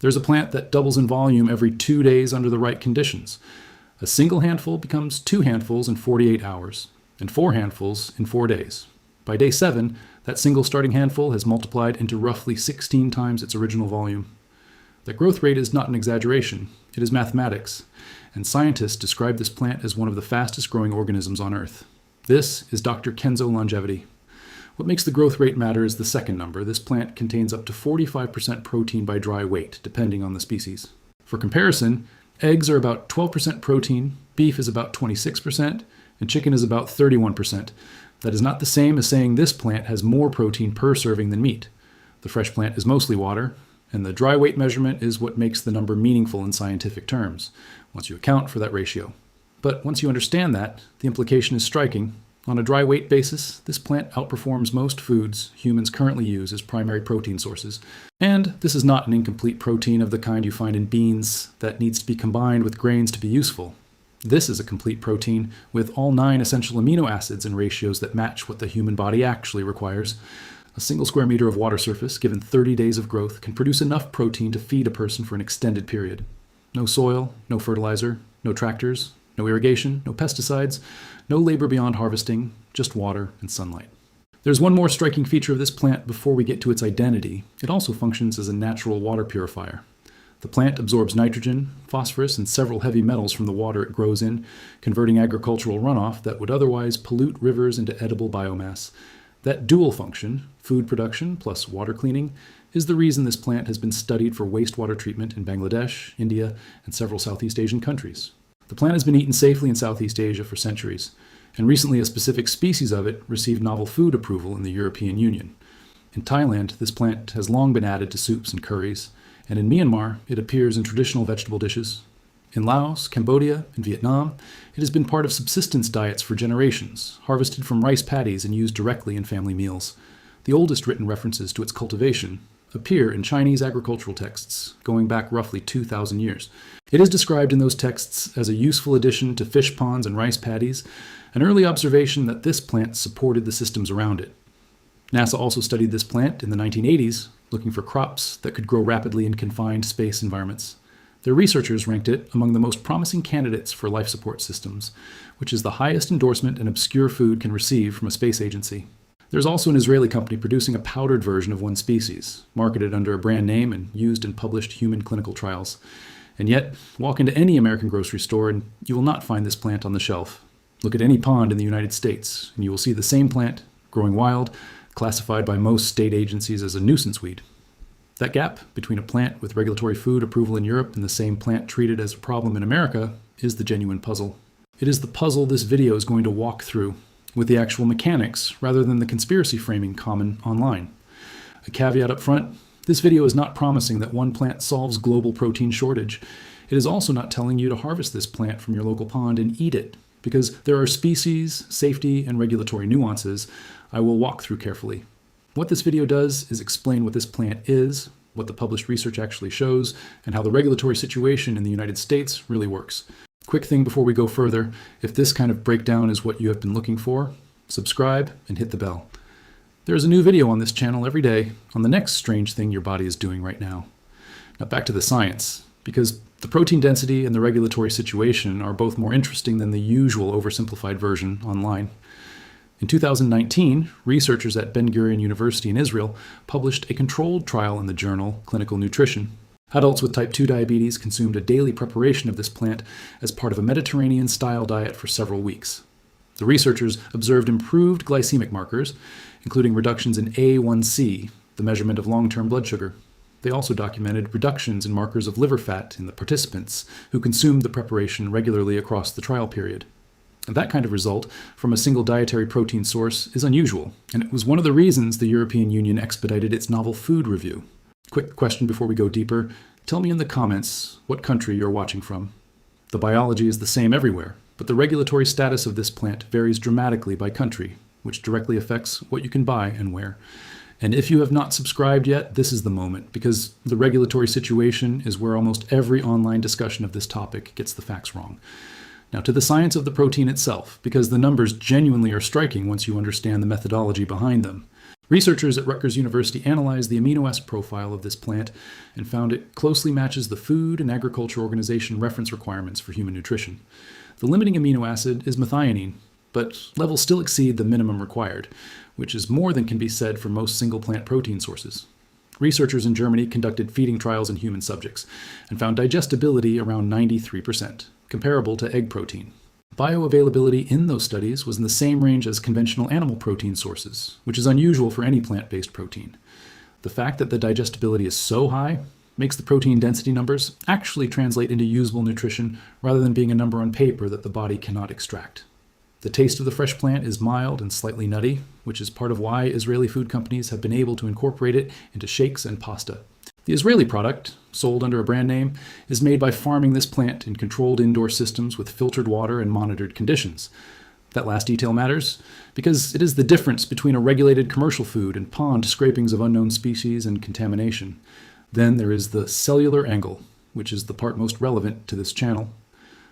There's a plant that doubles in volume every 2 days under the right conditions. A single handful becomes 2 handfuls in 48 hours, and 4 handfuls in 4 days. By day 7, that single starting handful has multiplied into roughly 16 times its original volume. The growth rate is not an exaggeration, it is mathematics, and scientists describe this plant as one of the fastest growing organisms on Earth. This is Dr. Kenzo longevity. What makes the growth rate matter is the second number. This plant contains up to 45% protein by dry weight, depending on the species. For comparison, eggs are about 12% protein, beef is about 26%, and chicken is about 31%. That is not the same as saying this plant has more protein per serving than meat. The fresh plant is mostly water, and the dry weight measurement is what makes the number meaningful in scientific terms, once you account for that ratio. But once you understand that, the implication is striking. On a dry weight basis, this plant outperforms most foods humans currently use as primary protein sources. And this is not an incomplete protein of the kind you find in beans that needs to be combined with grains to be useful. This is a complete protein with all 9 essential amino acids in ratios that match what the human body actually requires. A single square meter of water surface, given 30 days of growth, can produce enough protein to feed a person for an extended period. No soil, no fertilizer, no tractors, no irrigation, no pesticides, no labor beyond harvesting, just water and sunlight. There's one more striking feature of this plant before we get to its identity. It also functions as a natural water purifier. The plant absorbs nitrogen, phosphorus, and several heavy metals from the water it grows in, converting agricultural runoff that would otherwise pollute rivers into edible biomass. That dual function, food production plus water cleaning, is the reason this plant has been studied for wastewater treatment in Bangladesh, India, and several Southeast Asian countries. The plant has been eaten safely in Southeast Asia for centuries, and recently a specific species of it received novel food approval in the European Union. In Thailand, this plant has long been added to soups and curries, and in Myanmar, it appears in traditional vegetable dishes. In Laos, Cambodia, and Vietnam, it has been part of subsistence diets for generations, harvested from rice paddies and used directly in family meals. The oldest written references to its cultivation appear in Chinese agricultural texts, going back roughly 2,000 years. It is described in those texts as a useful addition to fish ponds and rice paddies, an early observation that this plant supported the systems around it. NASA also studied this plant in the 1980s, looking for crops that could grow rapidly in confined space environments. Their researchers ranked it among the most promising candidates for life support systems, which is the highest endorsement an obscure food can receive from a space agency. There's also an Israeli company producing a powdered version of one species, marketed under a brand name and used in published human clinical trials. And yet, walk into any American grocery store and you will not find this plant on the shelf. Look at any pond in the United States, and you will see the same plant, growing wild, classified by most state agencies as a nuisance weed. That gap between a plant with regulatory food approval in Europe and the same plant treated as a problem in America is the genuine puzzle. It is the puzzle this video is going to walk through, with the actual mechanics rather than the conspiracy framing common online. A caveat up front, this video is not promising that one plant solves global protein shortage. It is also not telling you to harvest this plant from your local pond and eat it, because there are species, safety, and regulatory nuances I will walk through carefully. What this video does is explain what this plant is, what the published research actually shows, and how the regulatory situation in the United States really works. Quick thing before we go further, if this kind of breakdown is what you have been looking for, subscribe and hit the bell. There's a new video on this channel every day on the next strange thing your body is doing right now. Now back to the science, because the protein density and the regulatory situation are both more interesting than the usual oversimplified version online. In 2019, researchers at Ben-Gurion University in Israel published a controlled trial in the journal Clinical Nutrition. Adults with type 2 diabetes consumed a daily preparation of this plant as part of a Mediterranean-style diet for several weeks. The researchers observed improved glycemic markers, including reductions in A1C, the measurement of long-term blood sugar. They also documented reductions in markers of liver fat in the participants who consumed the preparation regularly across the trial period. And that kind of result from a single dietary protein source is unusual, and it was one of the reasons the European Union expedited its novel food review. Quick question before we go deeper. Tell me in the comments what country you're watching from. The biology is the same everywhere, but the regulatory status of this plant varies dramatically by country, which directly affects what you can buy and where. And if you have not subscribed yet, this is the moment, because the regulatory situation is where almost every online discussion of this topic gets the facts wrong. Now to the science of the protein itself, because the numbers genuinely are striking once you understand the methodology behind them. Researchers at Rutgers University analyzed the amino acid profile of this plant and found it closely matches the Food and Agriculture Organization reference requirements for human nutrition. The limiting amino acid is methionine, but levels still exceed the minimum required, which is more than can be said for most single plant protein sources. Researchers in Germany conducted feeding trials in human subjects and found digestibility around 93%, comparable to egg protein. Bioavailability in those studies was in the same range as conventional animal protein sources, which is unusual for any plant-based protein. The fact that the digestibility is so high makes the protein density numbers actually translate into usable nutrition rather than being a number on paper that the body cannot extract. The taste of the fresh plant is mild and slightly nutty, which is part of why Israeli food companies have been able to incorporate it into shakes and pasta. The Israeli product, sold under a brand name, is made by farming this plant in controlled indoor systems with filtered water and monitored conditions. That last detail matters because it is the difference between a regulated commercial food and pond scrapings of unknown species and contamination. Then there is the cellular angle, which is the part most relevant to this channel.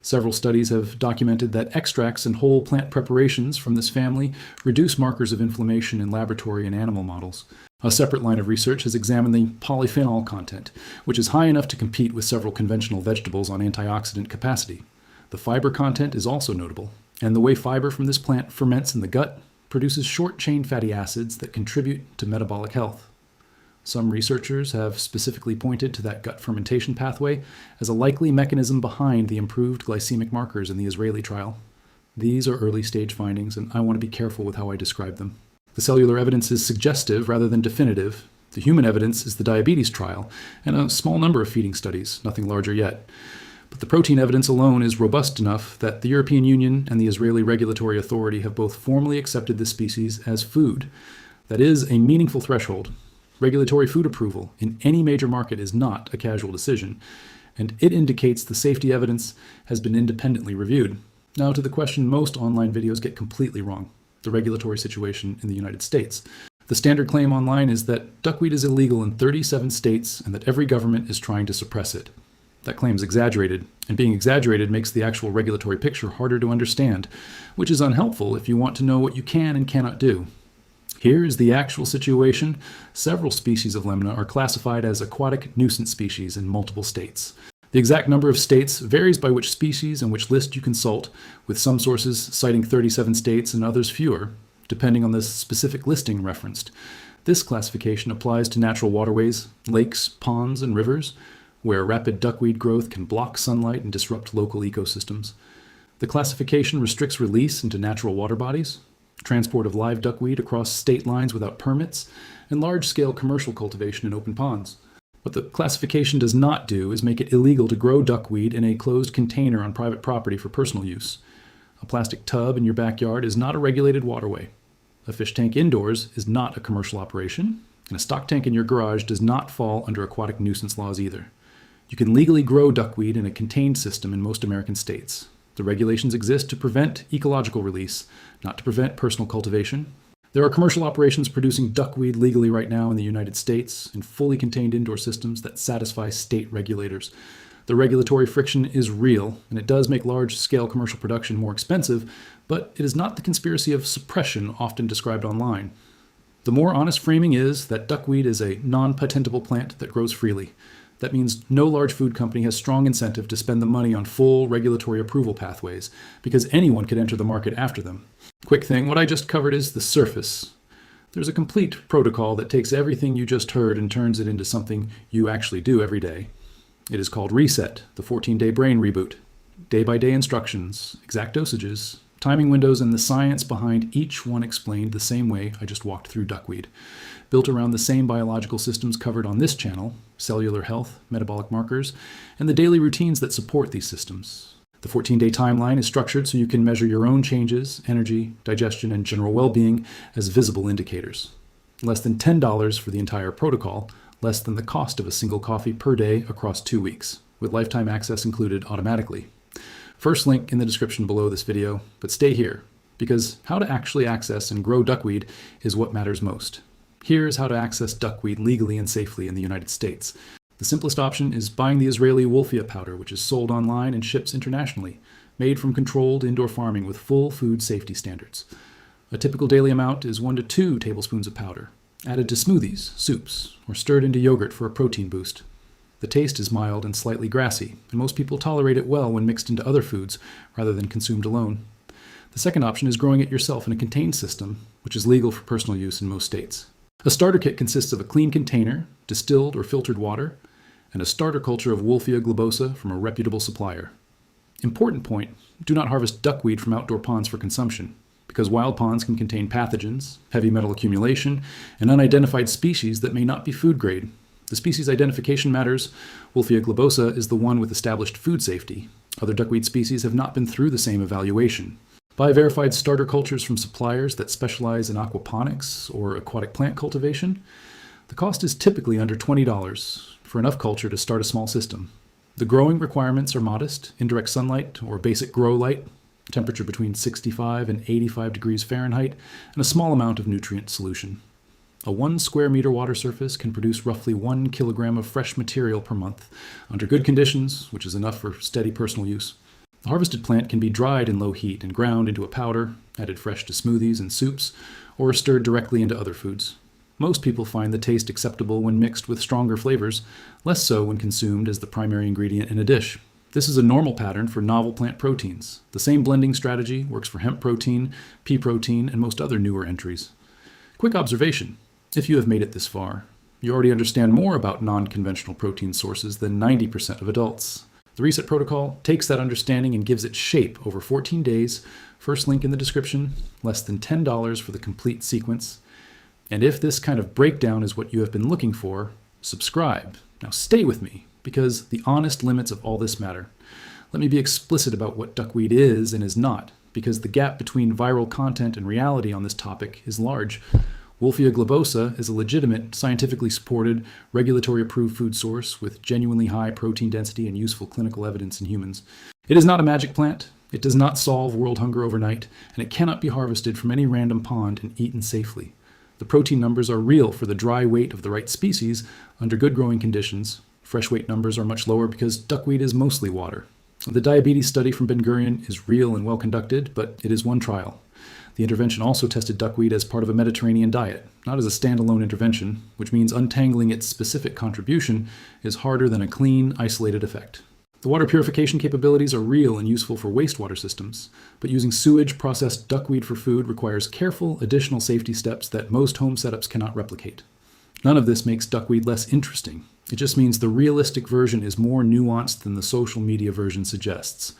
Several studies have documented that extracts and whole plant preparations from this family reduce markers of inflammation in laboratory and animal models. A separate line of research has examined the polyphenol content, which is high enough to compete with several conventional vegetables on antioxidant capacity. The fiber content is also notable, and the way fiber from this plant ferments in the gut produces short-chain fatty acids that contribute to metabolic health. Some researchers have specifically pointed to that gut fermentation pathway as a likely mechanism behind the improved glycemic markers in the Israeli trial. These are early-stage findings, and I want to be careful with how I describe them. The cellular evidence is suggestive rather than definitive. The human evidence is the diabetes trial and a small number of feeding studies, nothing larger yet. But the protein evidence alone is robust enough that the European Union and the Israeli Regulatory Authority have both formally accepted this species as food. That is a meaningful threshold. Regulatory food approval in any major market is not a casual decision, and it indicates the safety evidence has been independently reviewed. Now to the question most online videos get completely wrong: the regulatory situation in the United States. The standard claim online is that duckweed is illegal in 37 states and that every government is trying to suppress it. That claim is exaggerated, and being exaggerated makes the actual regulatory picture harder to understand, which is unhelpful if you want to know what you can and cannot do. Here is the actual situation. Several species of lemna are classified as aquatic nuisance species in multiple states. The exact number of states varies by which species and which list you consult, with some sources citing 37 states and others fewer, depending on the specific listing referenced. This classification applies to natural waterways, lakes, ponds, and rivers, where rapid duckweed growth can block sunlight and disrupt local ecosystems. The classification restricts release into natural water bodies, transport of live duckweed across state lines without permits, and large-scale commercial cultivation in open ponds. What the classification does not do is make it illegal to grow duckweed in a closed container on private property for personal use. A plastic tub in your backyard is not a regulated waterway. A fish tank indoors is not a commercial operation, and a stock tank in your garage does not fall under aquatic nuisance laws either. You can legally grow duckweed in a contained system in most American states. The regulations exist to prevent ecological release, not to prevent personal cultivation. There are commercial operations producing duckweed legally right now in the United States in fully contained indoor systems that satisfy state regulators. The regulatory friction is real, and it does make large-scale commercial production more expensive, but it is not the conspiracy of suppression often described online. The more honest framing is that duckweed is a non-patentable plant that grows freely. That means no large food company has strong incentive to spend the money on full regulatory approval pathways, because anyone could enter the market after them. Quick thing, what I just covered is the surface. There's a complete protocol that takes everything you just heard and turns it into something you actually do every day. It is called Reset, the 14-day brain reboot. Day-by-day instructions, exact dosages, timing windows, and the science behind each one explained the same way I just walked through duckweed. Built around the same biological systems covered on this channel, cellular health, metabolic markers, and the daily routines that support these systems. The 14-day timeline is structured so you can measure your own changes, energy, digestion, and general well-being as visible indicators. Less than $10 for the entire protocol, less than the cost of a single coffee per day across 2 weeks, with lifetime access included automatically. First link in the description below this video, but stay here, because how to actually access and grow duckweed is what matters most. Here's how to access duckweed legally and safely in the United States. The simplest option is buying the Israeli Wolffia powder, which is sold online and ships internationally, made from controlled indoor farming with full food safety standards. A typical daily amount is 1 to 2 tablespoons of powder. added to smoothies, soups, or stirred into yogurt for a protein boost. The taste is mild and slightly grassy, and most people tolerate it well when mixed into other foods rather than consumed alone. The second option is growing it yourself in a contained system, which is legal for personal use in most states. A starter kit consists of a clean container, distilled or filtered water, and a starter culture of Wolffia globosa from a reputable supplier. Important point, do not harvest duckweed from outdoor ponds for consumption, because wild ponds can contain pathogens, heavy metal accumulation, and unidentified species that may not be food grade. The species identification matters. Wolffia globosa is the one with established food safety. Other duckweed species have not been through the same evaluation. Buy verified starter cultures from suppliers that specialize in aquaponics or aquatic plant cultivation. The cost is typically under $20 for enough culture to start a small system. The growing requirements are modest: indirect sunlight or basic grow light, temperature between 65 and 85 degrees Fahrenheit, and a small amount of nutrient solution. A 1 square meter water surface can produce roughly 1 kilogram of fresh material per month under good conditions, which is enough for steady personal use. The harvested plant can be dried in low heat and ground into a powder, added fresh to smoothies and soups, or stirred directly into other foods. Most people find the taste acceptable when mixed with stronger flavors, less so when consumed as the primary ingredient in a dish. This is a normal pattern for novel plant proteins. The same blending strategy works for hemp protein, pea protein, and most other newer entries. Quick observation: if you have made it this far, you already understand more about non-conventional protein sources than 90% of adults. The Reset Protocol takes that understanding and gives it shape over 14 days. First link in the description, less than $10 for the complete sequence. And if this kind of breakdown is what you have been looking for, subscribe. Now stay with me, because the honest limits of all this matter. Let me be explicit about what duckweed is and is not, because the gap between viral content and reality on this topic is large. Wolffia globosa is a legitimate, scientifically supported, regulatory-approved food source with genuinely high protein density and useful clinical evidence in humans. It is not a magic plant, it does not solve world hunger overnight, and it cannot be harvested from any random pond and eaten safely. The protein numbers are real for the dry weight of the right species under good growing conditions. Fresh weight numbers are much lower because duckweed is mostly water. The diabetes study from Ben-Gurion is real and well conducted, but it is one trial. The intervention also tested duckweed as part of a Mediterranean diet, not as a standalone intervention, which means untangling its specific contribution is harder than a clean, isolated effect. The water purification capabilities are real and useful for wastewater systems, but using sewage-processed duckweed for food requires careful, additional safety steps that most home setups cannot replicate. None of this makes duckweed less interesting. It just means the realistic version is more nuanced than the social media version suggests.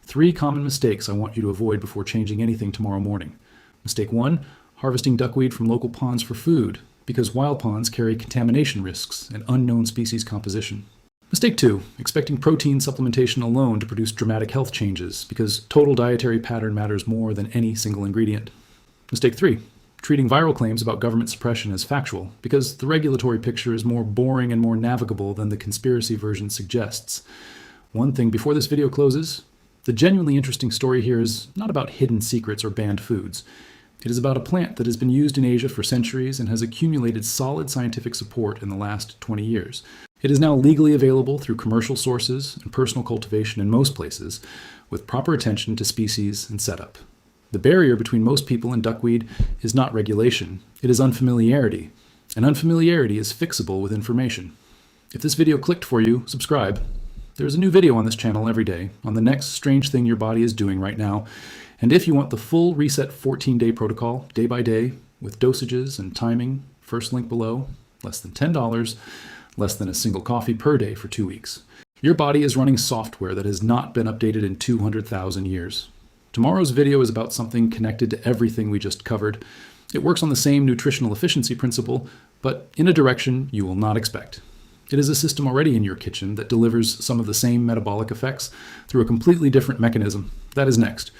3 common mistakes I want you to avoid before changing anything tomorrow morning. Mistake 1, harvesting duckweed from local ponds for food, because wild ponds carry contamination risks and unknown species composition. Mistake 2, expecting protein supplementation alone to produce dramatic health changes, because total dietary pattern matters more than any single ingredient. Mistake 3, treating viral claims about government suppression as factual, because the regulatory picture is more boring and more navigable than the conspiracy version suggests. One thing before this video closes: the genuinely interesting story here is not about hidden secrets or banned foods. It is about a plant that has been used in Asia for centuries and has accumulated solid scientific support in the last 20 years. It is now legally available through commercial sources and personal cultivation in most places, with proper attention to species and setup. The barrier between most people and duckweed is not regulation, it is unfamiliarity. And unfamiliarity is fixable with information. If this video clicked for you, subscribe. There's a new video on this channel every day on the next strange thing your body is doing right now. And if you want the full Reset 14-day protocol, day by day, with dosages and timing, first link below, less than $10, less than a single coffee per day for 2 weeks. Your body is running software that has not been updated in 200,000 years. Tomorrow's video is about something connected to everything we just covered. It works on the same nutritional efficiency principle, but in a direction you will not expect. It is a system already in your kitchen that delivers some of the same metabolic effects through a completely different mechanism. That is next.